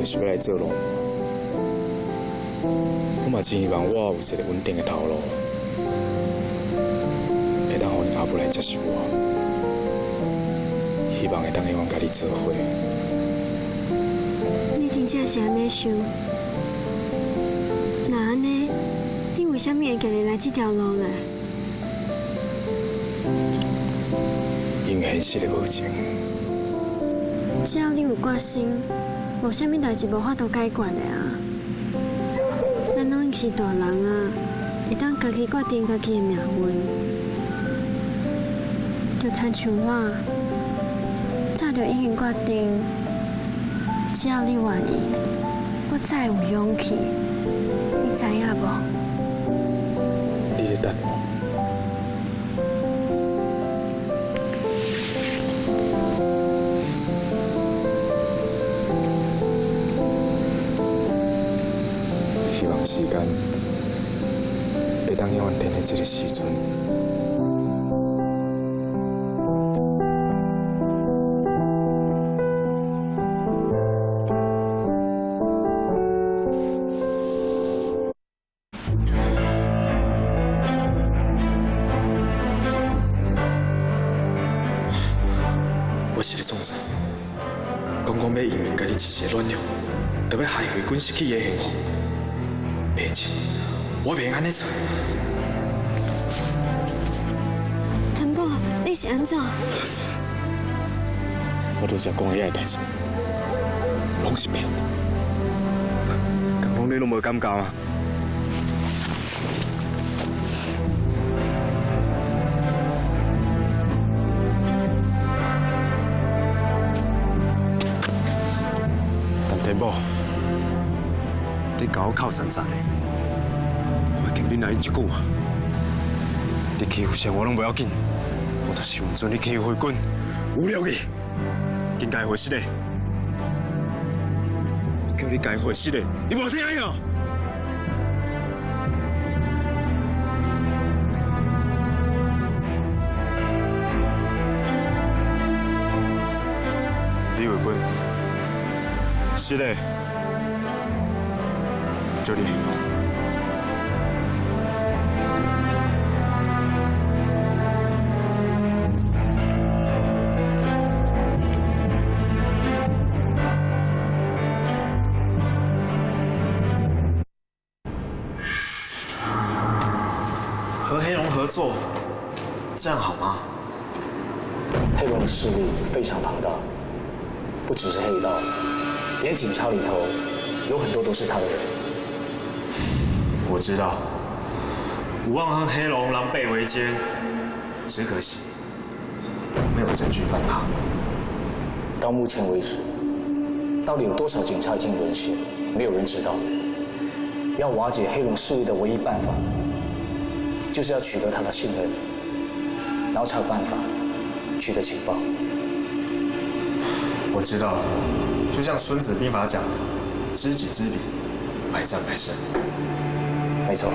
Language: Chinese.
就是要来做农。我嘛真希望我有一个稳定的头路，会当互阿母来接受我，希望会当永远甲你做伙。你真正是安尼想？那安尼，你为什么会家己来这条路呢？因为现实的无情。只要你有决心，无啥物代志无法度解决的啊。咱拢已是大人啊，会当家己决定家己的命运。就亲像我，早就已经决定，只要你愿意，我再有勇气。你知影无？你在等我。希望时间会当永远停在这个时阵。我是个总裁，讲要因为家己一个软弱，就要害回阮失去的幸福。并且，我袂安尼做。陈宝，你是安怎？我拄则讲遐个代志，拢是骗。敢讲你拢无感觉吗？但天宝，你甲我靠赞赞的，我经你来一句啊！你欺负谁我拢不要紧，我就是唔准你欺负回滚，有了去，紧家回室嘞！叫你家回室嘞，你无听哦？李伟quân，是嘞，这里。和黑龙合作，这样好吗？黑龙的势力非常庞大，不只是黑道，连警察里头有很多都是他的人。我知道，武旺和黑龙狼狈为奸，只可惜没有证据办他。到目前为止，到底有多少警察已经沦陷，没有人知道。要瓦解黑龙势力的唯一办法，就是要取得他的信任，然后才有办法取得情报。我知道，就像《孙子兵法》讲，知己知彼，百战百胜。没错。